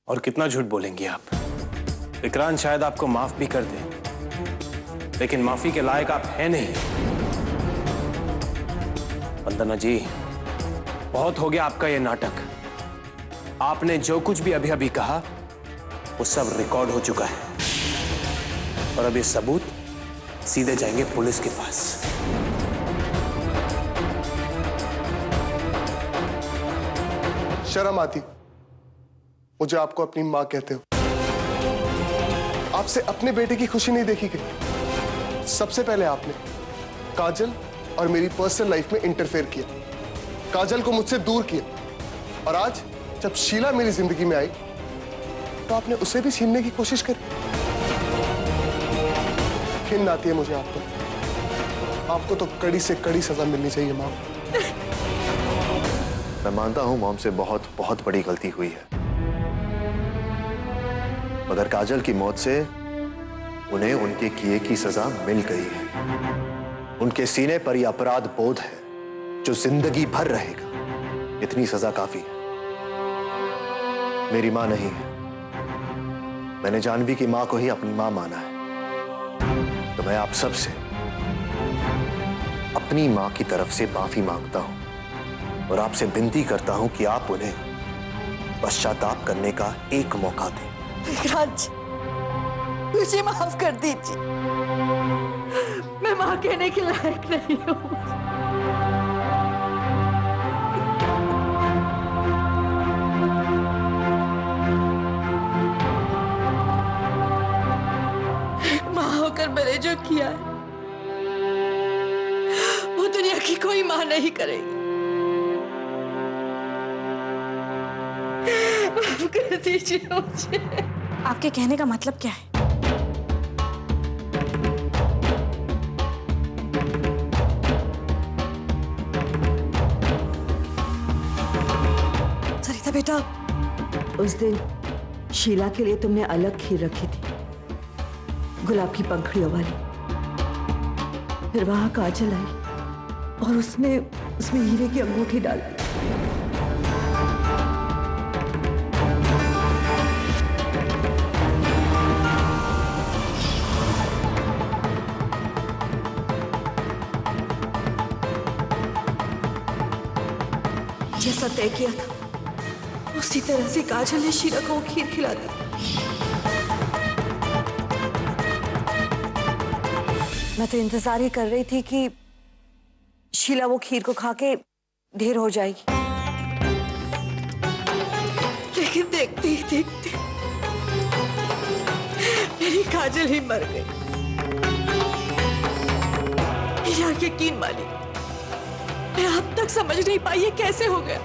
और कितना झूठ बोलेंगी आप? विक्रांत शायद आपको माफ भी कर दे, लेकिन माफी के लायक आप हैं नहीं। वंदना जी, बहुत हो गया आपका ये नाटक। आपने जो कुछ भी अभी अभी कहा वो सब रिकॉर्ड हो चुका है, और अब ये सबूत सीधे जाएंगे पुलिस के पास। शर्म आती मुझे आपको अपनी मां कहते हो। आपसे अपने बेटे की खुशी नहीं देखी गई। सबसे पहले आपने काजल और मेरी पर्सनल लाइफ में इंटरफेयर किया, काजल को मुझसे दूर किया, और आज जब शीला मेरी जिंदगी में आई तो आपने उसे भी छीनने की कोशिश करी। घिन आती है मुझे आप पर। आपको तो कड़ी से कड़ी सजा मिलनी चाहिए मां। मैं मानता हूं मॉम से बहुत बहुत बड़ी गलती हुई है, मगर काजल की मौत से उन्हें उनके किए की सजा मिल गई है। उनके सीने पर यह अपराध बोध है जो जिंदगी भर रहेगा। इतनी सजा काफी है। मेरी मां नहीं है, मैंने जानवी की मां को ही अपनी मां माना है। तो मैं आप सबसे अपनी मां की तरफ से माफी मांगता हूं और आपसे विनती करता हूं कि आप उन्हें पश्चाताप करने का एक मौका दें। विक्रांत, मुझे माफ कर दीजिए। मैं मां कहने के लायक नहीं हूं। मां होकर मैंने जो किया है वो दुनिया की कोई मां नहीं करेगी। माफ कर दीजिए मुझे। आपके कहने का मतलब क्या है? सरिता बेटा, उस दिन शीला के लिए तुमने अलग खीर रखी थी, गुलाब की पंखड़ियों वाली। फिर वहां काजल आई और उसमें हीरे की अंगूठी डाल दी। जैसा तय किया था उसी तरह से काजल ने शीला को खीर खिला दी। मैं तो इंतजार ही कर रही थी कि शीला वो खीर को खा के ढेर हो जाएगी, लेकिन देखते ही देखते मेरी काजल ही मर गई। मेरा यकीन मानिए, मैं अब तक समझ नहीं पाई ये कैसे हो गया।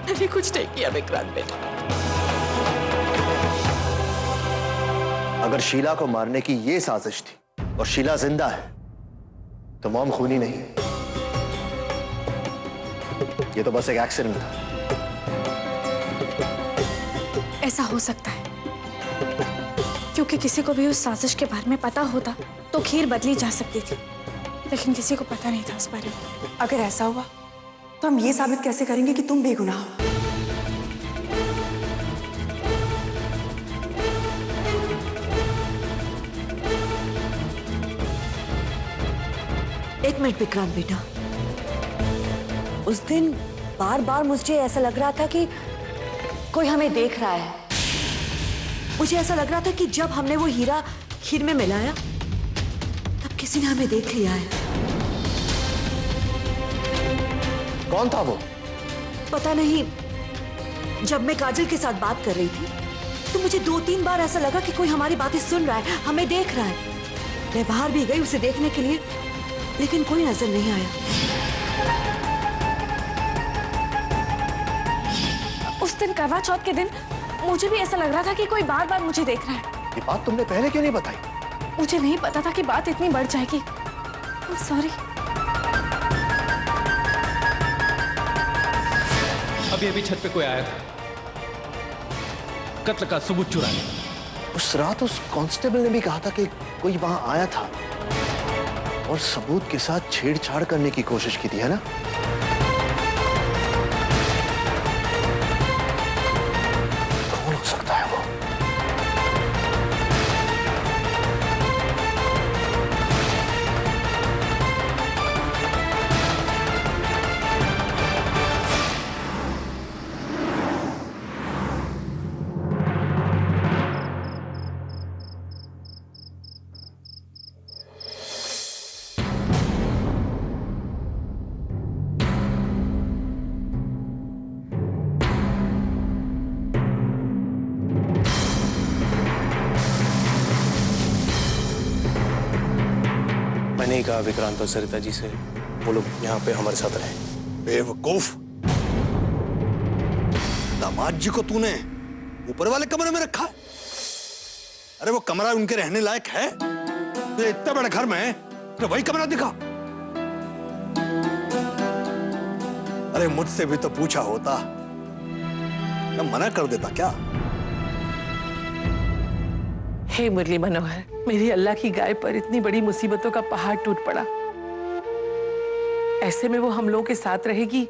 मैंने कुछ नहीं किया विक्रांत बेटा। अगर शीला को मारने की यह साजिश थी और शीला जिंदा है तो मॉम खूनी नहीं है। ये तो बस एक एक्सीडेंट था। ऐसा हो सकता है क्योंकि किसी को भी उस साजिश के बारे में पता होता तो खीर बदली जा सकती थी, लेकिन किसी को पता नहीं था उस बारे में। अगर ऐसा हुआ तो हम ये साबित कैसे करेंगे कि तुम बेगुनाह हो? एक मिनट विक्रांत बेटा, उस दिन बार बार मुझे ऐसा लग रहा था कि कोई हमें देख रहा है। मुझे ऐसा लग रहा था कि जब हमने वो हीरा खीर में मिलाया तब किसी ने हमें देख लिया है। कौन था वो? पता नहीं। जब मैं काजल के साथ बात कर रही थी तो मुझे 2-3 बार ऐसा लगा कि कोई हमारी बातें सुन रहा है, हमें देख रहा है। मैं बाहर भी गई उसे देखने के लिए, लेकिन कोई नजर नहीं आया। उस दिन करवा चौथ के दिन मुझे भी ऐसा लग रहा था कि कोई बार बार मुझे देख रहा है। ये बात तुमने पहले क्यों नहीं बताई? मुझे नहीं पता था कि बात इतनी बढ़ जाएगी। सॉरी। अभी छत पे कोई आया था, कत्ल का सबूत चुराने। उस रात उस कांस्टेबल ने भी कहा था कि कोई वहां आया था और सबूत के साथ छेड़छाड़ करने की कोशिश की थी, है ना? मैंने ही कहा विक्रांत और सरिता जी से वो लोग यहाँ पे हमारे साथ रहे। बेवकूफ, दामाद जी को तूने ऊपर वाले कमरे में रखा है? अरे वो कमरा उनके रहने लायक है? तो इतना बड़ा घर में तो वही कमरा दिखा। अरे मुझसे भी तो पूछा होता, मैं मना कर देता क्या? हे मुरली मनोहर, मेरी अल्लाह की गाय पर इतनी बड़ी मुसीबतों का पहाड़ टूट पड़ा। ऐसे में वो हम लोगों के साथ रहेगी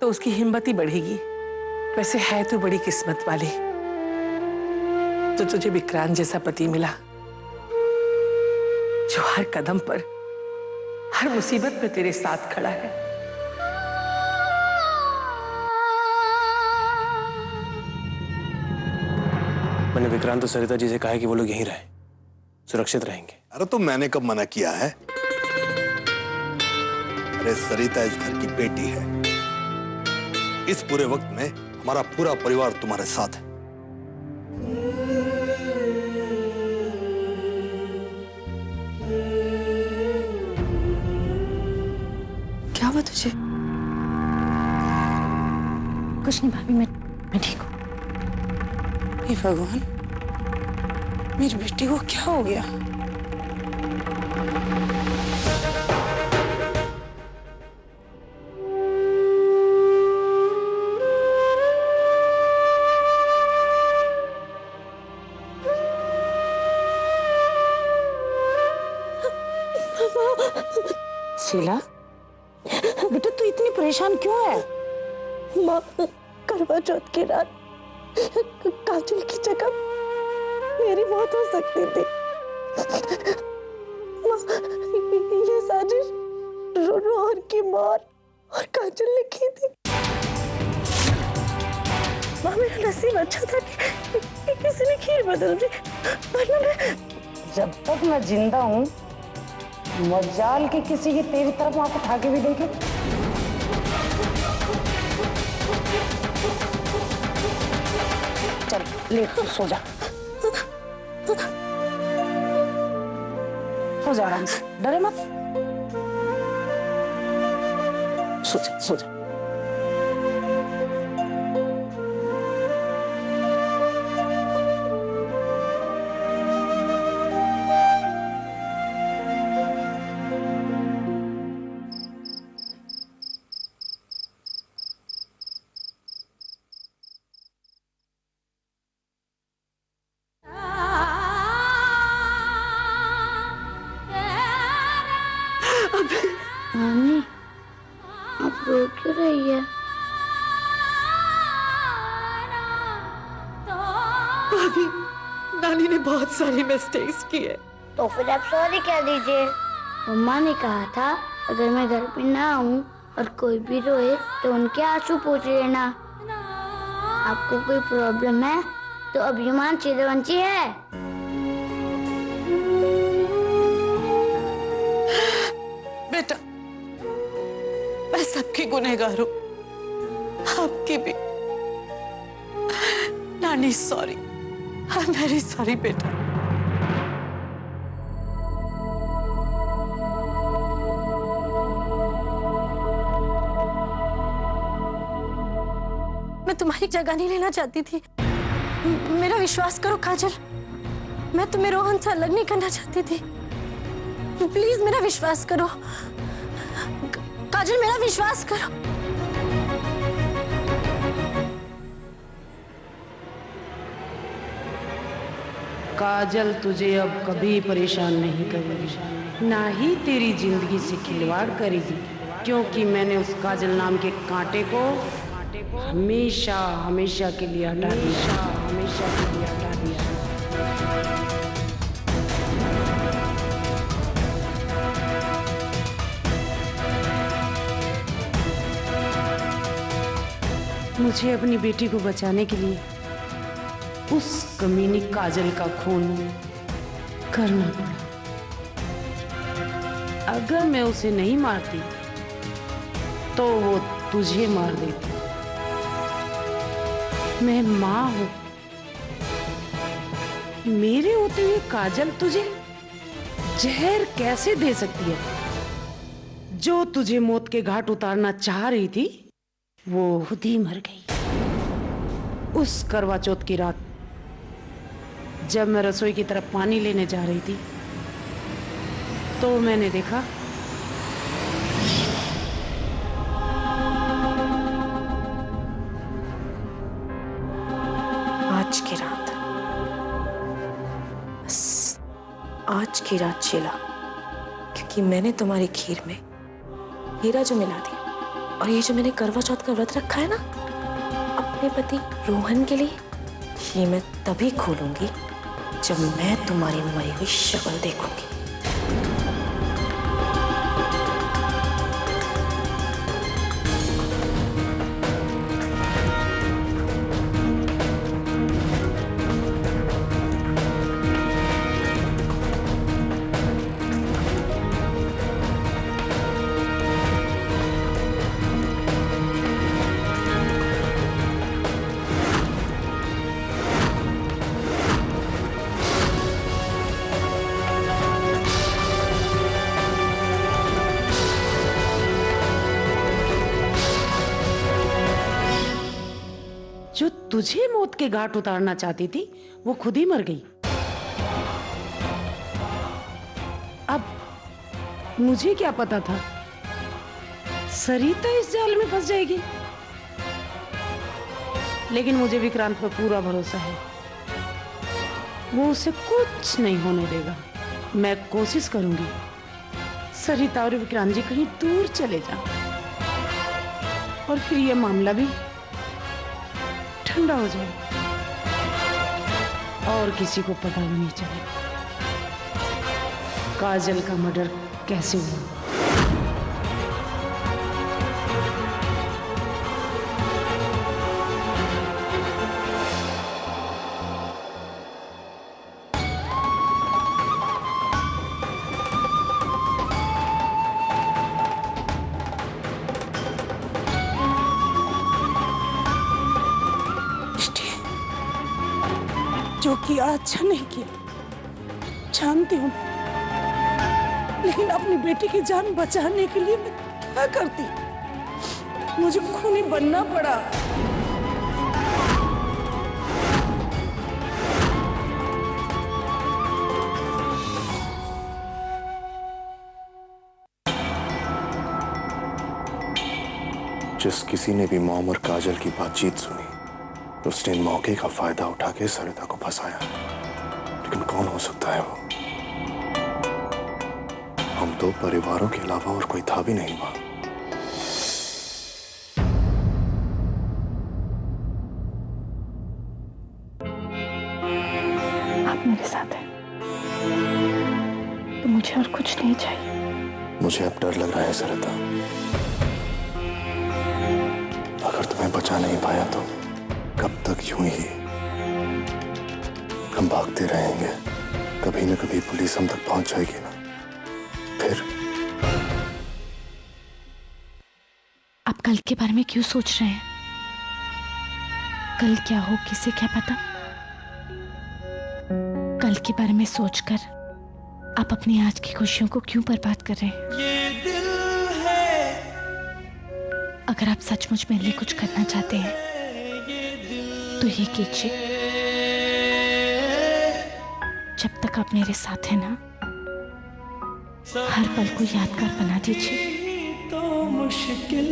तो उसकी हिम्मत ही बढ़ेगी। वैसे है तू बड़ी किस्मत वाली, तो तुझे विक्रांत जैसा पति मिला जो हर कदम पर, हर मुसीबत में तेरे साथ खड़ा है। मैंने विक्रांत और सरिता जी से कहा है कि वो लोग यहीं रहे, सुरक्षित रहेंगे। अरे तो मैंने कब मना किया है? अरे सरिता इस घर की बेटी है। इस पूरे वक्त में हमारा पूरा परिवार तुम्हारे साथ है। क्या हुआ तुझे? कुछ नहीं भाभी, मैं ठीक हूँ। हे भगवान, मेरी बेटी को क्या हो गया? शीला, बेटा तू इतनी परेशान क्यों है? माँ, करवा चौथ की रात काजल की जगह मेरी मौत हो सकती थी। माँ, ये साजिश रोहन की मौत और काजल ने की थी। माँ, मेरा नसीब अच्छा था कि किसी ने खीर बदल दी, वरना मैं जब तक मैं जिंदा हूँ मजाल के किसी की तेरी तरफ आंख उठा के भी देखे। चल ले सो जा, सो जा आराम से, डरे मत, सो जा सो जा। नानी, आप रो क्यों रही है? भाभी, नानी ने बहुत सारी मिस्टेक्स की है। तो फिर आप सॉरी कह दीजिए। मम्मा ने कहा था अगर मैं घर पे ना आऊँ और कोई भी रोए तो उनके आंसू पोंछ लेना। आपको कोई प्रॉब्लम है तो अभिमान चिरवंशी है। बेटा, मैं सबकी गुनहगार हूँ, आपकी भी। नानी sorry, I am very sorry बेटा। मैं तुम्हारी जगह नहीं लेना चाहती थी। मेरा विश्वास करो काजल, मैं तुम्हें रोहन से अलग नहीं करना चाहती थी। प्लीज मेरा विश्वास करो काजल, मेरा विश्वास करो। काजल तुझे अब कभी परेशान नहीं करेगी, ना ही तेरी जिंदगी से खिलवाड़ करेगी, क्योंकि मैंने उस काजल नाम के कांटे को हमेशा हमेशा के लिए हटा दिया, हमेशा के लिए हटा दिया। मुझे अपनी बेटी को बचाने के लिए उस कमीनी काजल का खून करना पड़ा। अगर मैं उसे नहीं मारती तो वो तुझे मार देती। मैं मां हूं, मेरे होते हुए काजल तुझे जहर कैसे दे सकती है? जो तुझे मौत के घाट उतारना चाह रही थी वो खुद ही मर गई। उस करवा चौथ की रात जब मैं रसोई की तरफ पानी लेने जा रही थी तो मैंने देखा आज की रात, बस आज की रात शीला, क्योंकि मैंने तुम्हारी खीर में हीरा जो मिला दिया और ये जो मैंने करवा चौथ का व्रत रखा है ना अपने पति रोहन के लिए, ये मैं तभी खोलूंगी जब मैं तुम्हारी मरी हुई शक्ल देखूंगी। जो तुझे मौत के घाट उतारना चाहती थी वो खुद ही मर गई। अब मुझे क्या पता था सरिता इस जाल में फंस जाएगी, लेकिन मुझे विक्रांत पर पूरा भरोसा है, वो उसे कुछ नहीं होने देगा। मैं कोशिश करूंगी सरिता और विक्रांत जी कहीं दूर चले जाएं और फिर ये मामला भी ठंडा हो जाए और किसी को पता भी नहीं चले काजल का मर्डर कैसे हुआ। जो किया अच्छा नहीं किया जानती हूँ, लेकिन अपनी बेटी की जान बचाने के लिए मैं क्या करती, मुझे खूनी बनना पड़ा। जिस किसी ने भी मॉम और काजल की बातचीत सुनी उसने मौके का फायदा उठा के सरिता को फंसाया, लेकिन कौन हो सकता है वो? हम दो परिवारों के अलावा और कोई था भी नहीं वहां। आप मेरे साथ हैं तो मुझे और कुछ नहीं चाहिए। मुझे अब डर लग रहा है सरिता, अगर तुम्हें बचा नहीं पाया तो कब तक यूं ही हम भागते रहेंगे? कभी न कभी पुलिस हम तक पहुंच जाएगी ना, फिर आप कल के बारे में क्यों सोच रहे हैं? कल क्या हो किसे क्या पता। कल के बारे में सोचकर आप अपनी आज की खुशियों को क्यों बर्बाद कर रहे हैं? ये दिल है। अगर आप सचमुच मेरे लिए कुछ करना चाहते हैं तो ये कीजिए। जब तक आप मेरे साथ हैं ना, हर पल को यादगार बना दीजिए। तो मुश्किल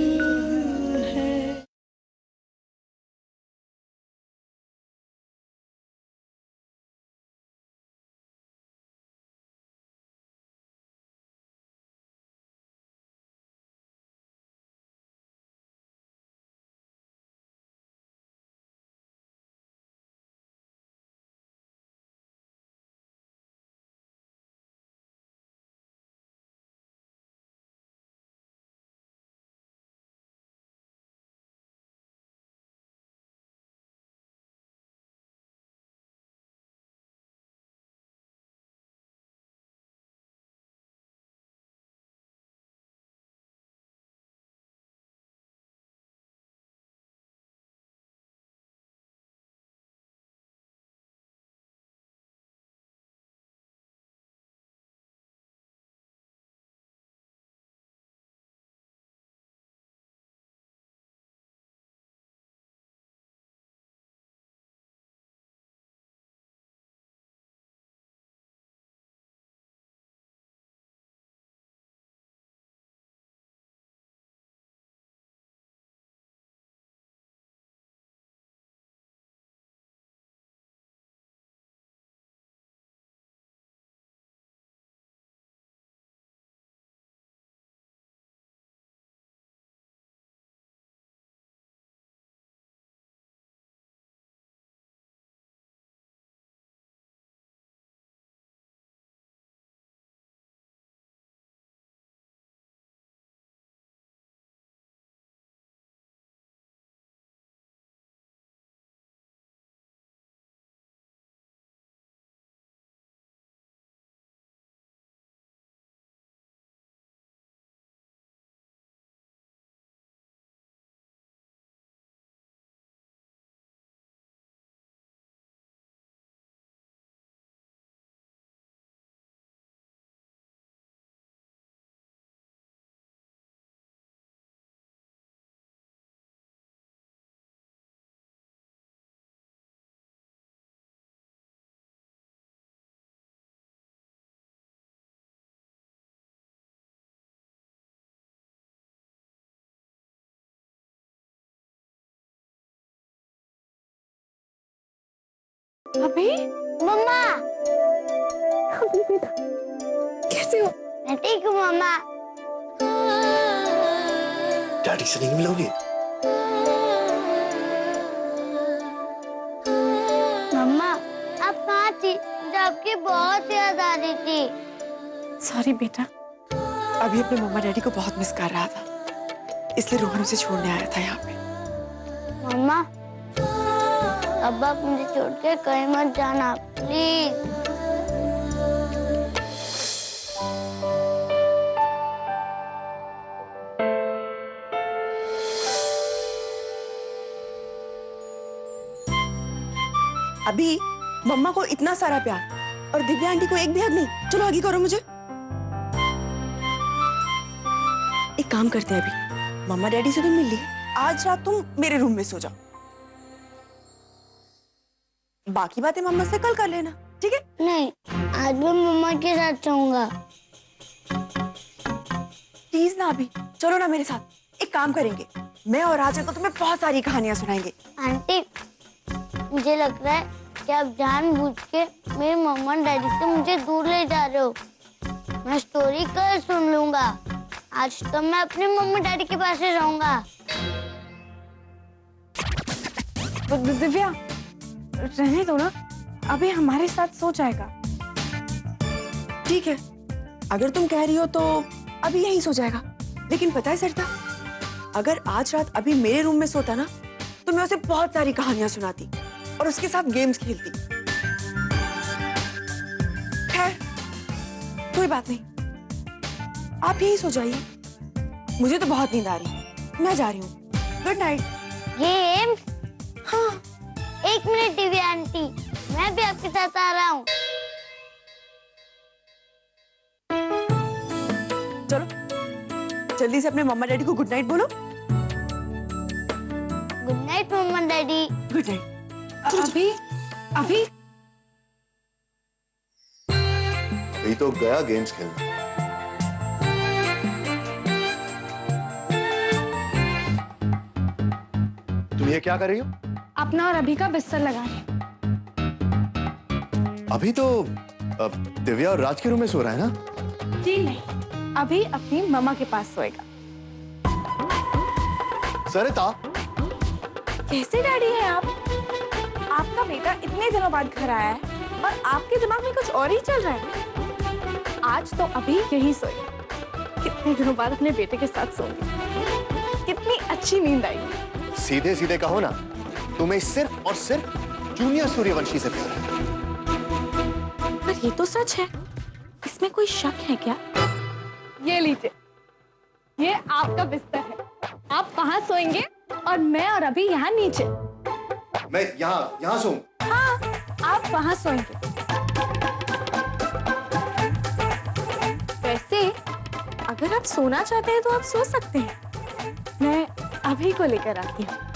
अभी मम्मा अभी बेटा कैसे हो? मैं ठीक हूँ मम्मा। डैडी से नहीं मिलोगे? मम्मा आप कहाँ थी? मुझे आपकी बहुत याद आ रही थी। सॉरी बेटा, अभी अपने मम्मा डैडी को बहुत मिस कर रहा था, इसलिए रोहन उसे छोड़ने आया था यहाँ पे। मम्मा अब आप मुझे छोड़ के कहीं मत जाना प्लीज। अभी मम्मा को इतना सारा प्यार और दिव्या आंटी को एक भी हक नहीं। चलो आगे करो मुझे। एक काम करते हैं, अभी मम्मा डैडी से तुम मिल ली, आज रात तुम मेरे रूम में सो जाओ, बाकी बातें मम्मा से कल कर लेना, ठीक है? नहीं, आज मैं मम्मा के साथ सोऊंगा। प्लीज ना अभी, चलो ना मेरे साथ। एक काम करेंगे, मैं और राजा को तुम्हें बहुत सारी कहानियां सुनाएंगे। आंटी मुझे लग रहा है कि आप जानबूझ के मेरे मम्मा डैडी से मुझे दूर ले जा रहे हो। मैं स्टोरी कल सुन लूंगा, आज तो मैं अपने मम्मा डैडी के पास ही रहूंगा। दिव्या रहने दो ना, अभी हमारे साथ सो जाएगा। ठीक है, अगर तुम कह रही हो तो अभी यहीं सो जाएगा। लेकिन पता है सरिता, अगर आज रात अभी मेरे रूम में सोता ना तो मैं उसे बहुत सारी कहानियां सुनाती और उसके साथ गेम्स खेलती। खैर कोई बात नहीं, आप यहीं सो जाइए, मुझे तो बहुत नींद आ रही है, मैं जा रही हूँ। Good night. गेम्स? हाँ। एक मिनट दिव्या आंटी, मैं भी आपके साथ आ रहा हूँ। चलो जल्दी से अपने मम्मा डैडी को गुड नाइट बोलो। गुड नाइट मम्मा डैडी। Good night. अभी अभी अभी तो गया गेम्स खेलने। तुम ये क्या कर रही हो? अपना और अभी का बिस्तर लगा रही हूं। अभी तो दिव्या और राज के रूम में सो रहा है ना? जी नहीं, अभी अपनी मम्मा के पास सोएगा। सरिता, कैसे डैडी है आप? आपका बेटा इतने दिनों बाद घर आया है और आपके दिमाग में कुछ और ही चल रहा है। आज तो अभी यही सोएगा। कितने दिनों बाद अपने बेटे के साथ सोऊंगी, कितनी अच्छी नींद आएगी। सीधे सीधे कहो ना, तुम्हें सिर्फ और सिर्फ जूनियर सूर्यवंशी से प्यार है। पर ये तो सच है, इसमें कोई शक है क्या? ये लीजिए, ये आपका बिस्तर है, आप वहां सोएंगे और मैं और अभी यहाँ नीचे। मैं यहाँ सोऊं? हाँ, आप वहां सोएंगे। वैसे अगर आप सोना चाहते हैं तो आप सो सकते हैं, मैं अभी को लेकर आती हूँ।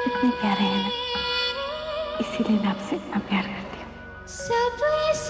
इतने प्यारे हैं ना, इसीलिए मैं आपसे इतना प्यार करती हूँ। सब इस